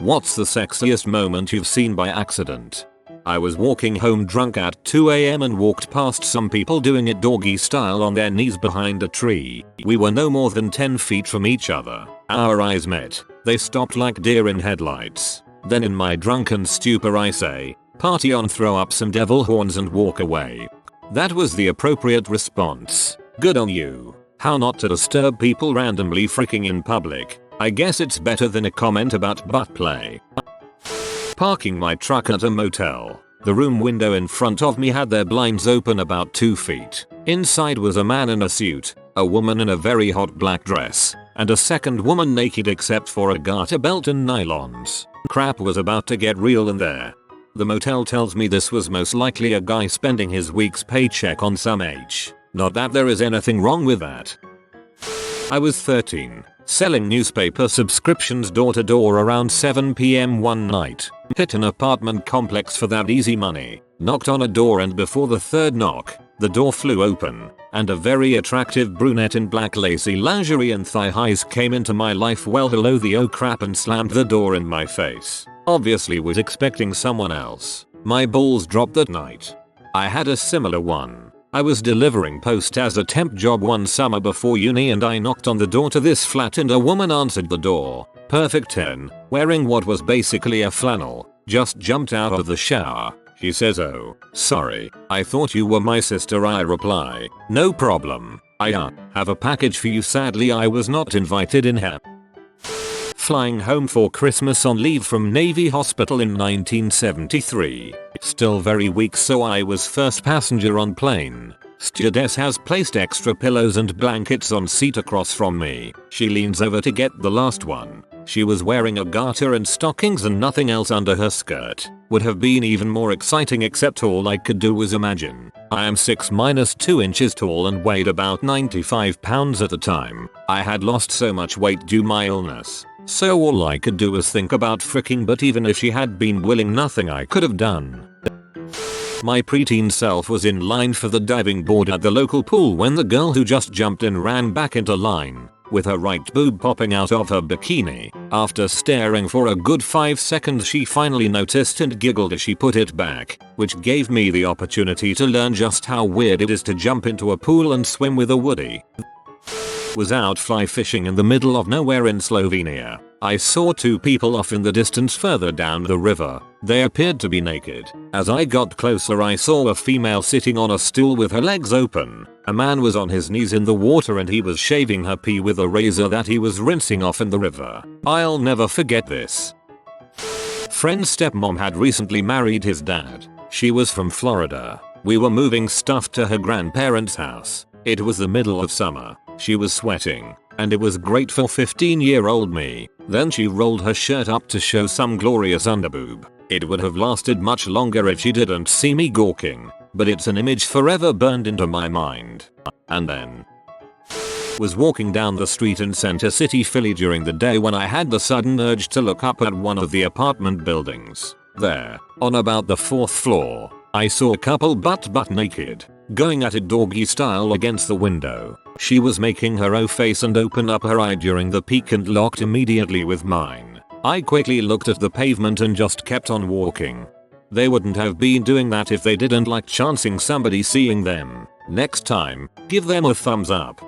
What's the sexiest moment you've seen by accident? I was walking home drunk at 2 AM and walked past some people doing it doggy style on their knees behind a tree. We were no more than 10 feet from each other. Our eyes met. They stopped like deer in headlights. Then in my drunken stupor I say, "Party on, throw up some devil horns and walk away." That was the appropriate response. Good on you. How not to disturb people randomly freaking in public. I guess it's better than a comment about butt play. Parking my truck at a motel. The room window in front of me had their blinds open about 2 feet. Inside was a man in a suit, a woman in a very hot black dress, and a second woman naked except for a garter belt and nylons. Crap was about to get real in there. The motel tells me this was most likely a guy spending his week's paycheck on some H. Not that there is anything wrong with that. I was 13, selling newspaper subscriptions door to door around 7 PM one night. Hit an apartment complex for that easy money. Knocked on a door and before the third knock, the door flew open, and a very attractive brunette in black lacy lingerie and thigh highs came into my life. Well, hello the oh crap, and slammed the door in my face. Obviously was expecting someone else. My balls dropped that night. I had a similar one. I was delivering post as a temp job one summer before uni and I knocked on the door to this flat and a woman answered the door. Perfect 10, wearing what was basically a flannel, just jumped out of the shower. She says, "Oh, sorry, I thought you were my sister." I reply, "No problem. I have a package for you. Sadly I was not invited in here." Flying home for Christmas on leave from Navy Hospital in 1973. Still very weak, so I was first passenger on plane. Stewardess has placed extra pillows and blankets on seat across from me. She leans over to get the last one. She was wearing a garter and stockings and nothing else under her skirt. Would have been even more exciting, except all I could do was imagine. I am 6-2 inches tall and weighed about 95 pounds at the time. I had lost so much weight due my illness. So all I could do was think about fricking, but even if she had been willing, nothing I could have done. My preteen self was in line for the diving board at the local pool when the girl who just jumped in ran back into line, with her right boob popping out of her bikini. After staring for a good 5 seconds she finally noticed and giggled as she put it back, which gave me the opportunity to learn just how weird it is to jump into a pool and swim with a woody. Was out fly fishing in the middle of nowhere in Slovenia. I saw 2 people off in the distance further down the river. They appeared to be naked. As I got closer I saw a female sitting on a stool with her legs open. A man was on his knees in the water and he was shaving her pee with a razor that he was rinsing off in the river. I'll never forget this. Friend's stepmom had recently married his dad. She was from Florida. We were moving stuff to her grandparents' house. It was the middle of summer. She was sweating, and it was great for 15-year-old me. Then she rolled her shirt up to show some glorious underboob. It would have lasted much longer if she didn't see me gawking, but it's an image forever burned into my mind. And then was walking down the street in Center City, Philly during the day when I had the sudden urge to look up at one of the apartment buildings. There, on about the 4th floor, I saw a couple butt naked, going at it doggy style against the window. She was making her O face and opened up her eye during the peek and locked immediately with mine. I quickly looked at the pavement and just kept on walking. They wouldn't have been doing that if they didn't like chancing somebody seeing them. Next time, give them a thumbs up.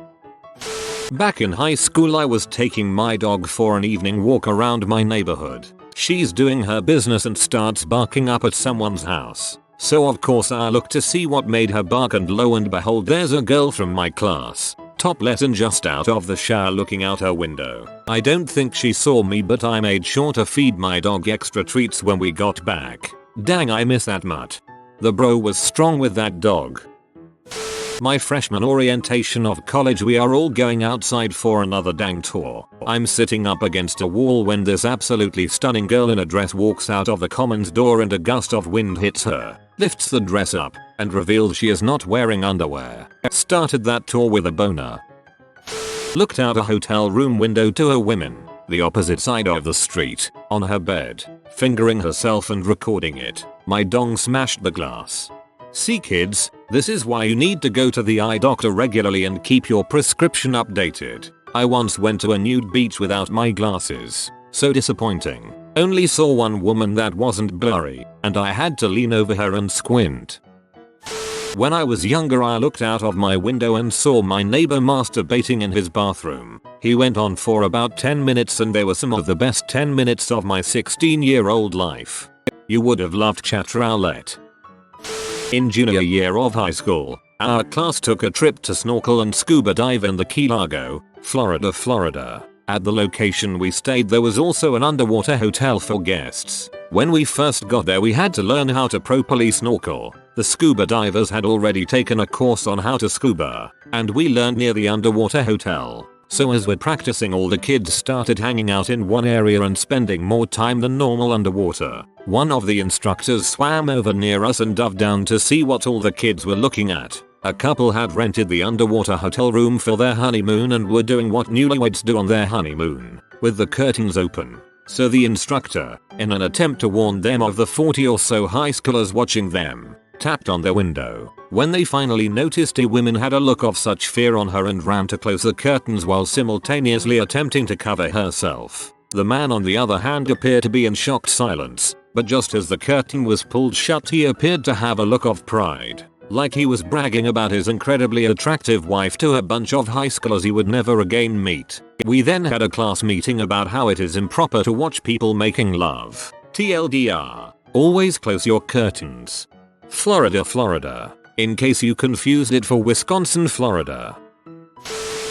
Back in high school I was taking my dog for an evening walk around my neighborhood. She's doing her business and starts barking up at someone's house. So of course I look to see what made her bark, and lo and behold there's a girl from my class, topless and just out of the shower looking out her window. I don't think she saw me, but I made sure to feed my dog extra treats when we got back. Dang, I miss that mutt. The bro was strong with that dog. My freshman orientation of college, we are all going outside for another dang tour. I'm sitting up against a wall when this absolutely stunning girl in a dress walks out of the commons door and a gust of wind hits her, lifts the dress up, and reveals she is not wearing underwear. Started that tour with a boner. Looked out a hotel room window to her women, the opposite side of the street, on her bed, fingering herself and recording it. My dong smashed the glass. See kids, this is why you need to go to the eye doctor regularly and keep your prescription updated. I once went to a nude beach without my glasses. So disappointing. Only saw one woman that wasn't blurry, and I had to lean over her and squint. When I was younger I looked out of my window and saw my neighbor masturbating in his bathroom. He went on for about 10 minutes and they were some of the best 10 minutes of my 16-year-old life. You would have loved chat roulette. In junior year of high school, our class took a trip to snorkel and scuba dive in the Key Largo, Florida. At the location we stayed there was also an underwater hotel for guests. When we first got there we had to learn how to properly snorkel. The scuba divers had already taken a course on how to scuba, and we learned near the underwater hotel. So as we're practicing all the kids started hanging out in one area and spending more time than normal underwater. One of the instructors swam over near us and dove down to see what all the kids were looking at. A couple had rented the underwater hotel room for their honeymoon and were doing what newlyweds do on their honeymoon, with the curtains open. So the instructor, in an attempt to warn them of the 40 or so high schoolers watching them, tapped on their window. When they finally noticed a woman had a look of such fear on her and ran to close the curtains while simultaneously attempting to cover herself. The man on the other hand appeared to be in shocked silence, but just as the curtain was pulled shut he appeared to have a look of pride. Like he was bragging about his incredibly attractive wife to a bunch of high schoolers he would never again meet. We then had a class meeting about how it is improper to watch people making love. TLDR. Always close your curtains. Florida. In case you confused it for Wisconsin, Florida.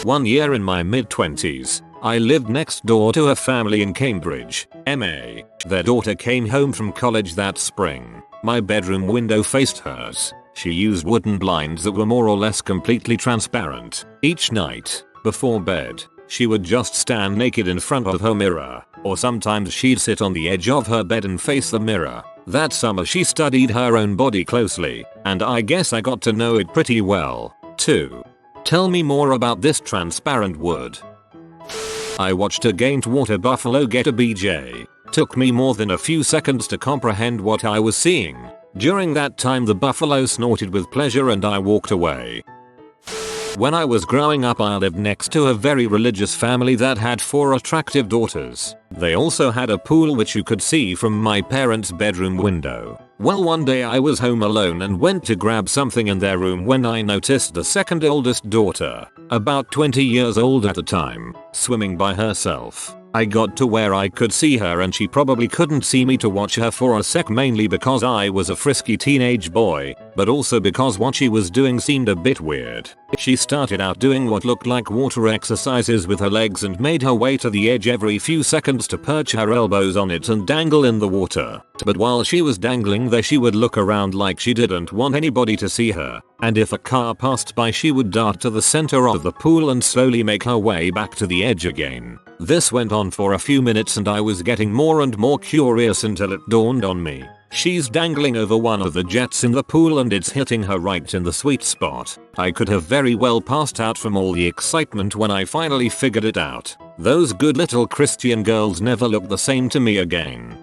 One year in my mid-20s, I lived next door to a family in Cambridge, MA. Their daughter came home from college that spring. My bedroom window faced hers. She used wooden blinds that were more or less completely transparent. Each night, before bed, she would just stand naked in front of her mirror, or sometimes she'd sit on the edge of her bed and face the mirror. That summer she studied her own body closely, and I guess I got to know it pretty well, too. Tell me more about this transparent wood. I watched a gained water buffalo get a BJ. Took me more than a few seconds to comprehend what I was seeing. During that time the buffalo snorted with pleasure and I walked away. When I was growing up I lived next to a very religious family that had 4 attractive daughters. They also had a pool which you could see from my parents' bedroom window. Well, one day I was home alone and went to grab something in their room when I noticed the second oldest daughter, about 20 years old at the time, swimming by herself. I got to where I could see her and she probably couldn't see me to watch her for a sec, mainly because I was a frisky teenage boy, but also because what she was doing seemed a bit weird. She started out doing what looked like water exercises with her legs and made her way to the edge every few seconds to perch her elbows on it and dangle in the water. But while she was dangling there she would look around like she didn't want anybody to see her, and if a car passed by she would dart to the center of the pool and slowly make her way back to the edge again. This went on for a few minutes and I was getting more and more curious until it dawned on me. She's dangling over one of the jets in the pool and it's hitting her right in the sweet spot. I could have very well passed out from all the excitement when I finally figured it out. Those good little Christian girls never looked the same to me again.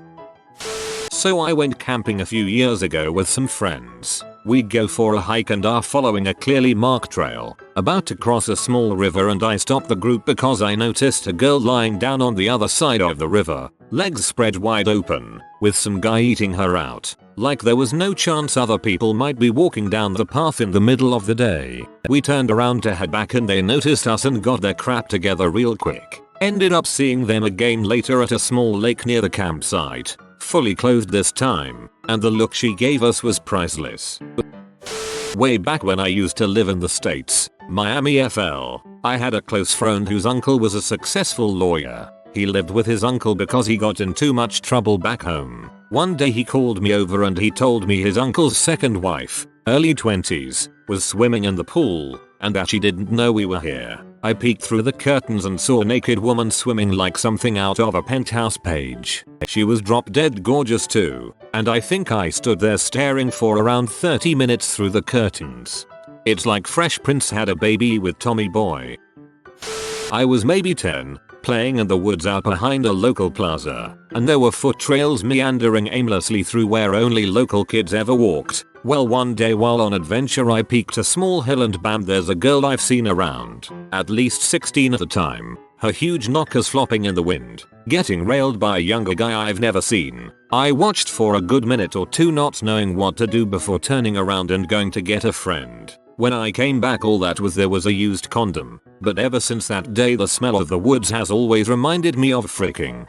So I went camping a few years ago with some friends. We go for a hike and are following a clearly marked trail, about to cross a small river, and I stopped the group because I noticed a girl lying down on the other side of the river, legs spread wide open, with some guy eating her out. Like there was no chance other people might be walking down the path in the middle of the day. We turned around to head back and they noticed us and got their crap together real quick. Ended up seeing them again later at a small lake near the campsite. Fully clothed this time, and the look she gave us was priceless. Way back when I used to live in the States, Miami FL, I had a close friend whose uncle was a successful lawyer. He lived with his uncle because he got in too much trouble back home. One day he called me over and he told me his uncle's second wife, early 20s, was swimming in the pool, and that she didn't know we were here. I peeked through the curtains and saw a naked woman swimming like something out of a Penthouse page. She was drop dead gorgeous too, and I think I stood there staring for around 30 minutes through the curtains. It's like Fresh Prince had a baby with Tommy Boy. I was maybe 10, playing in the woods out behind a local plaza, and there were foot trails meandering aimlessly through where only local kids ever walked. Well, one day while on adventure I peeked a small hill and bam, there's a girl I've seen around, at least 16 at the time. Her huge knockers flopping in the wind, getting railed by a younger guy I've never seen. I watched for a good minute or two not knowing what to do before turning around and going to get a friend. When I came back all that was there was a used condom, but ever since that day the smell of the woods has always reminded me of fricking.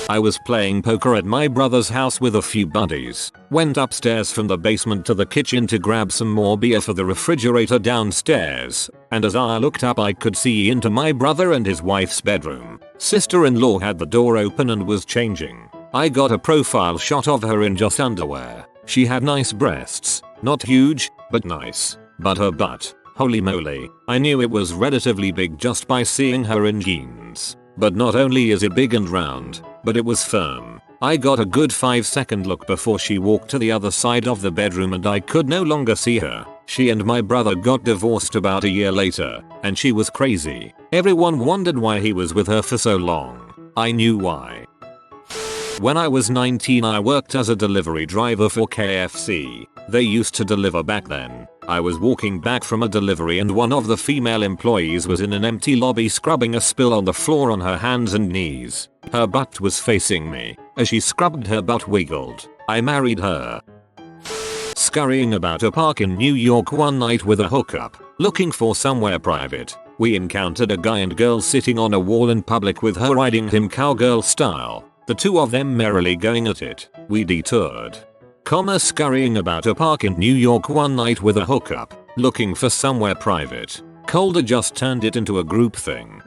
I was playing poker at my brother's house with a few buddies, went upstairs from the basement to the kitchen to grab some more beer for the refrigerator downstairs, and as I looked up I could see into my brother and his wife's bedroom. Sister-in-law had the door open and was changing. I got a profile shot of her in just underwear. She had nice breasts, not huge, but nice. But her butt, holy moly, I knew it was relatively big just by seeing her in jeans. But not only is it big and round, but it was firm. I got a good 5-second look before she walked to the other side of the bedroom and I could no longer see her. She and my brother got divorced about a year later, and she was crazy. Everyone wondered why he was with her for so long. I knew why. When I was 19 I worked as a delivery driver for KFC. They used to deliver back then. I was walking back from a delivery and one of the female employees was in an empty lobby scrubbing a spill on the floor on her hands and knees. Her butt was facing me. As she scrubbed her butt wiggled. I married her. Scurrying about a park in New York one night with a hookup, looking for somewhere private. We encountered a guy and girl sitting on a wall in public with her riding him cowgirl style. The two of them merrily going at it. We detoured. Scurrying about a park in New York one night with a hookup, looking for somewhere private. Colder just turned it into a group thing.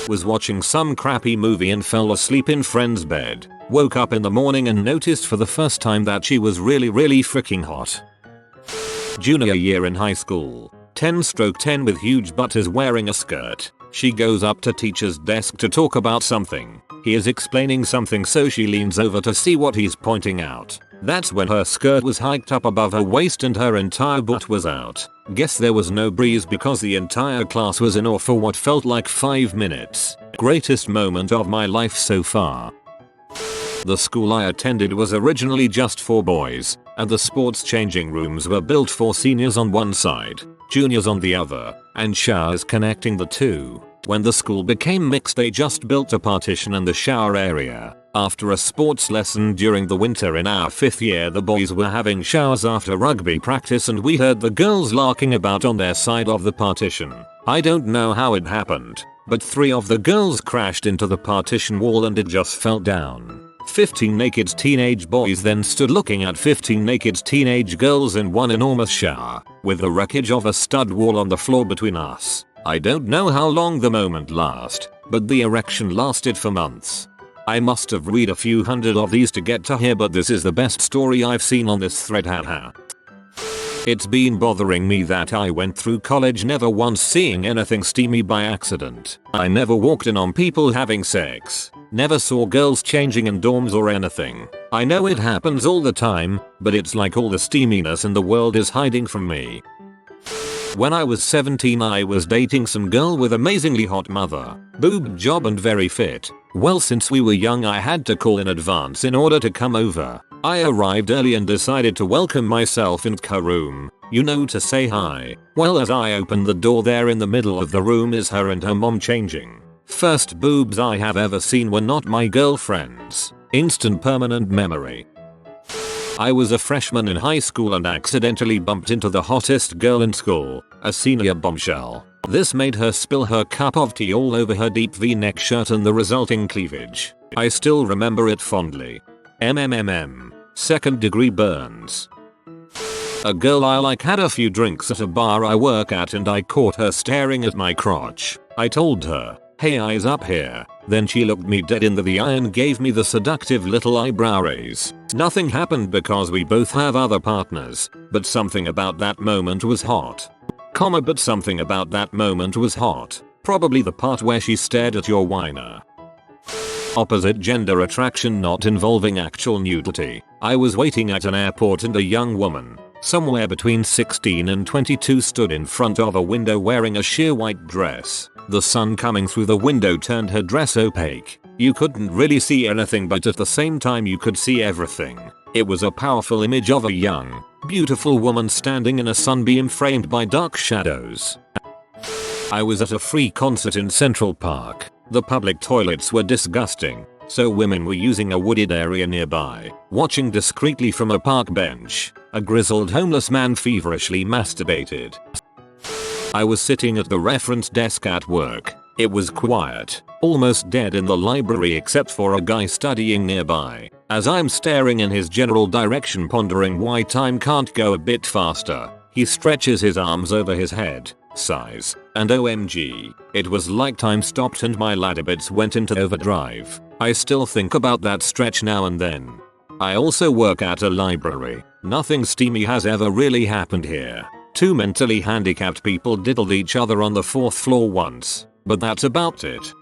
Was watching some crappy movie and fell asleep in friend's bed. Woke up in the morning and noticed for the first time that she was really freaking hot. Junior year in high school. 10/10 with huge butt is wearing a skirt. She goes up to teacher's desk to talk about something. He is explaining something so she leans over to see what he's pointing out. That's when her skirt was hiked up above her waist and her entire butt was out. Guess there was no breeze because the entire class was in awe for what felt like 5 minutes. Greatest moment of my life so far. The school I attended was originally just for boys, and the sports changing rooms were built for seniors on one side, juniors on the other, and showers connecting the two. When the school became mixed they just built a partition in the shower area. After a sports lesson during the winter in our 5th year the boys were having showers after rugby practice and we heard the girls larking about on their side of the partition. I don't know how it happened, but 3 of the girls crashed into the partition wall and it just fell down. 15 naked teenage boys then stood looking at 15 naked teenage girls in one enormous shower, with the wreckage of a stud wall on the floor between us. I don't know how long the moment lasted, but the erection lasted for months. I must have read a few hundred of these to get to here, but this is the best story I've seen on this thread, haha. It's been bothering me that I went through college never once seeing anything steamy by accident. I never walked in on people having sex. Never saw girls changing in dorms or anything. I know it happens all the time, but it's like all the steaminess in the world is hiding from me. When I was 17 I was dating some girl with amazingly hot mother, boob job and very fit. Well, since we were young I had to call in advance in order to come over. I arrived early and decided to welcome myself into her room, you know, to say hi. Well, as I opened the door there in the middle of the room is her and her mom changing. First boobs I have ever seen were not my girlfriend's. Instant permanent memory. I was a freshman in high school and accidentally bumped into the hottest girl in school, a senior bombshell. This made her spill her cup of tea all over her deep V-neck shirt and the resulting cleavage. I still remember it fondly. Second degree burns. A girl I like had a few drinks at a bar I work at and I caught her staring at my crotch. I told her, "Hey, eyes up here." Then she looked me dead in the eye and gave me the seductive little eyebrow raise. Nothing happened because we both have other partners, but something about that moment was hot. But something about that moment was hot. Probably the part where she stared at your wiener. Opposite gender attraction not involving actual nudity. I was waiting at an airport and a young woman, somewhere between 16 and 22, stood in front of a window wearing a sheer white dress. The sun coming through the window turned her dress opaque. You couldn't really see anything, but at the same time you could see everything. It was a powerful image of a young, beautiful woman standing in a sunbeam framed by dark shadows. I was at a free concert in Central Park. The public toilets were disgusting, so women were using a wooded area nearby. Watching discreetly from a park bench, a grizzled homeless man feverishly masturbated. I was sitting at the reference desk at work. It was quiet, almost dead in the library except for a guy studying nearby. As I'm staring in his general direction pondering why time can't go a bit faster, he stretches his arms over his head, sighs, and OMG, it was like time stopped and my ladder bits went into overdrive. I still think about that stretch now and then. I also work at a library. Nothing steamy has ever really happened here. 2 mentally handicapped people diddled each other on the 4th floor once, but that's about it.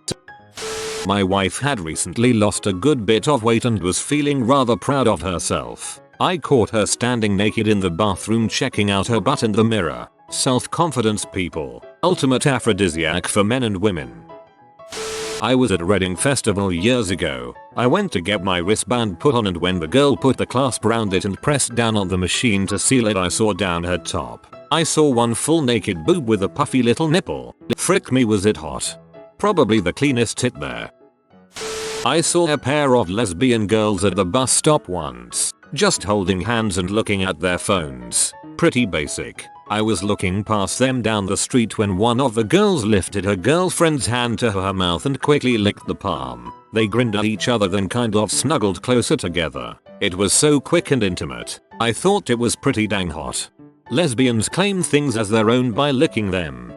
My wife had recently lost a good bit of weight and was feeling rather proud of herself. I caught her standing naked in the bathroom checking out her butt in the mirror. Self-confidence people. Ultimate aphrodisiac for men and women. I was at Reading Festival years ago. I went to get my wristband put on and when the girl put the clasp around it and pressed down on the machine to seal it I saw down her top. I saw one full naked boob with a puffy little nipple. Frick me was it hot. Probably the cleanest tit there. I saw a pair of lesbian girls at the bus stop once, just holding hands and looking at their phones. Pretty basic. I was looking past them down the street when one of the girls lifted her girlfriend's hand to her mouth and quickly licked the palm. They grinned at each other then kind of snuggled closer together. It was so quick and intimate. I thought it was pretty dang hot. Lesbians claim things as their own by licking them.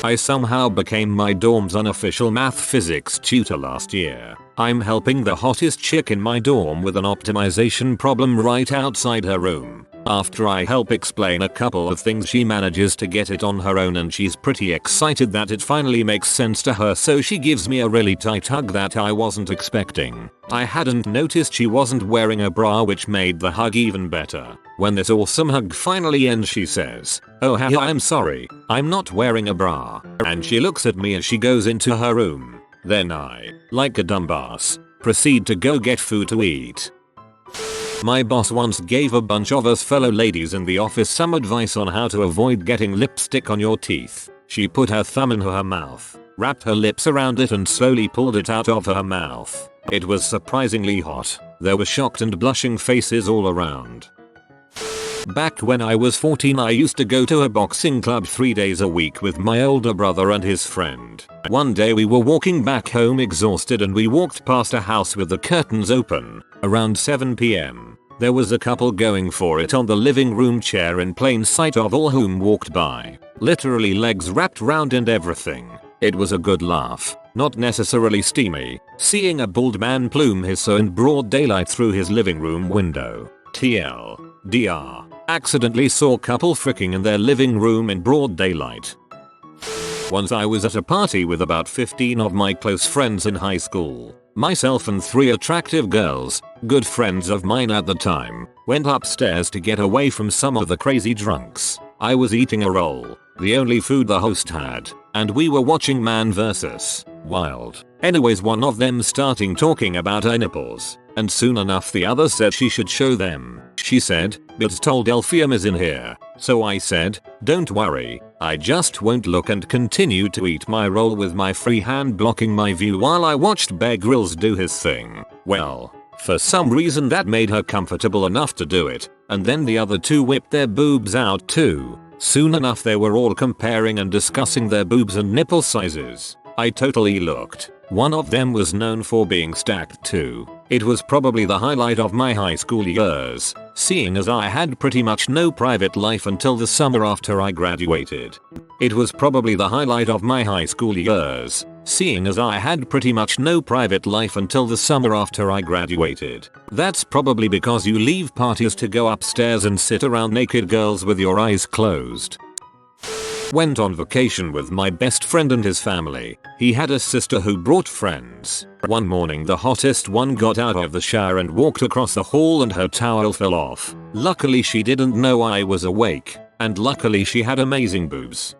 I somehow became my dorm's unofficial math physics tutor last year. I'm helping the hottest chick in my dorm with an optimization problem right outside her room. After I help explain a couple of things she manages to get it on her own and she's pretty excited that it finally makes sense to her so she gives me a really tight hug that I wasn't expecting. I hadn't noticed she wasn't wearing a bra which made the hug even better. When this awesome hug finally ends she says, "Oh hey, I'm sorry, I'm not wearing a bra," and she looks at me as she goes into her room. Then I, like a dumbass, proceed to go get food to eat. My boss once gave a bunch of us fellow ladies in the office some advice on how to avoid getting lipstick on your teeth. She put her thumb in her mouth, wrapped her lips around it and slowly pulled it out of her mouth. It was surprisingly hot. There were shocked and blushing faces all around. Back when I was 14 I used to go to a boxing club 3 days a week with my older brother and his friend. One day we were walking back home exhausted and we walked past a house with the curtains open. Around 7 PM, there was a couple going for it on the living room chair in plain sight of all whom walked by. Literally legs wrapped round and everything. It was a good laugh, not necessarily steamy, seeing a bald man plume his so in broad daylight through his living room window. TLDR. Accidentally saw couple fricking in their living room in broad daylight. Once I was at a party with about 15 of my close friends in high school. Myself and 3 attractive girls, good friends of mine at the time, went upstairs to get away from some of the crazy drunks. I was eating a roll, the only food the host had, and we were watching Man vs. Wild. Anyways, one of them starting talking about her nipples, and soon enough the other said she should show them. She said, "It's told Elphium is in here." So I said, "Don't worry, I just won't look," and continued to eat my roll with my free hand blocking my view while I watched Bear Grylls do his thing. Well, for some reason that made her comfortable enough to do it, and then the other 2 whipped their boobs out too. Soon enough they were all comparing and discussing their boobs and nipple sizes. I totally looked. One of them was known for being stacked too. It was probably the highlight of my high school years, seeing as I had pretty much no private life until the summer after I graduated. It was probably the highlight of my high school years, seeing as I had pretty much no private life until the summer after I graduated. That's probably because you leave parties to go upstairs and sit around naked girls with your eyes closed. Went on vacation with my best friend and his family. He had a sister who brought friends. One morning the hottest one got out of the shower and walked across the hall and her towel fell off. Luckily she didn't know I was awake, and luckily she had amazing boobs.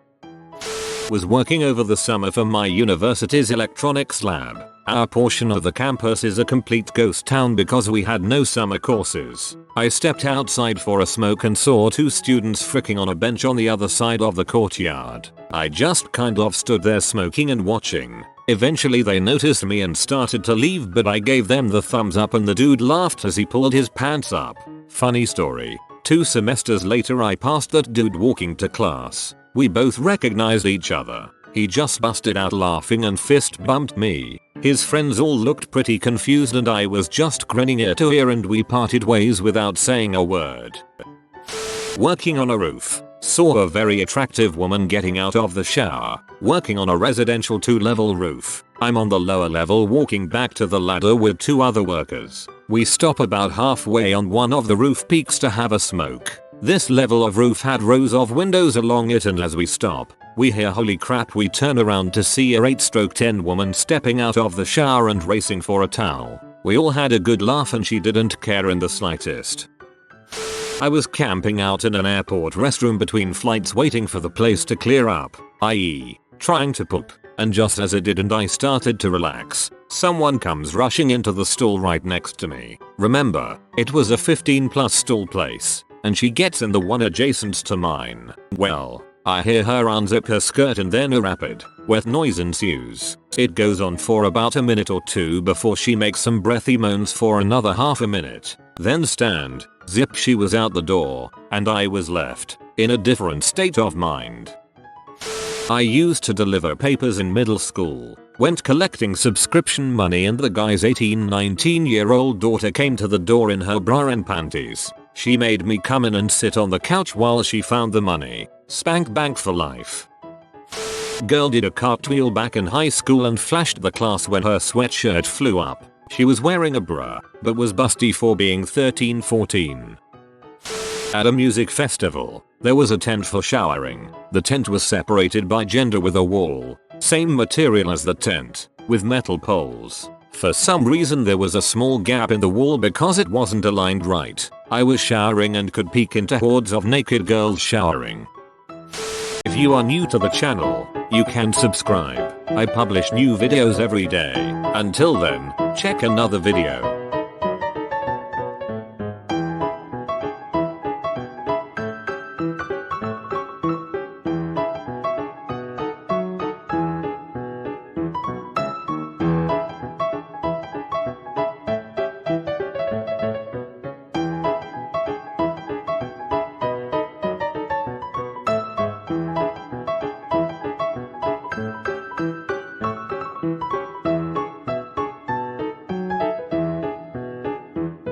Was working over the summer for my university's electronics lab. Our portion of the campus is a complete ghost town because we had no summer courses. I stepped outside for a smoke and saw two students fricking on a bench on the other side of the courtyard. I just kind of stood there smoking and watching. Eventually they noticed me and started to leave, but I gave them the thumbs up and the dude laughed as he pulled his pants up. Funny story. 2 semesters later I passed that dude walking to class. We both recognized each other. He just busted out laughing and fist bumped me. His friends all looked pretty confused and I was just grinning ear to ear, and we parted ways without saying a word. Working on a roof. Saw a very attractive woman getting out of the shower, working on a residential 2-level roof. I'm on the lower level walking back to the ladder with 2 other workers. We stop about halfway on one of the roof peaks to have a smoke. This level of roof had rows of windows along it, and as we stop, we hear holy crap. We turn around to see a 8/10 woman stepping out of the shower and racing for a towel. We all had a good laugh and she didn't care in the slightest. I was camping out in an airport restroom between flights waiting for the place to clear up, i.e. trying to poop, and just as it did and I started to relax, someone comes rushing into the stall right next to me. Remember, it was a 15+ stall place, and she gets in the one adjacent to mine. Well, I hear her unzip her skirt and then a rapid, wet noise ensues. It goes on for about a minute or two before she makes some breathy moans for another half a minute. Then stand, zip, she was out the door, and I was left in a different state of mind. I used to deliver papers in middle school, went collecting subscription money, and the guy's 19-year-old daughter came to the door in her bra and panties. She made me come in and sit on the couch while she found the money. Spank bank for life. Girl did a cartwheel back in high school and flashed the class when her sweatshirt flew up. She was wearing a bra, but was busty for being 13-14. At a music festival, there was a tent for showering. The tent was separated by gender with a wall, same material as the tent, with metal poles. For some reason there was a small gap in the wall because it wasn't aligned right. I was showering and could peek into hordes of naked girls showering. If you are new to the channel, you can subscribe. I publish new videos every day. Until then, check another video.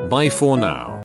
Bye for now.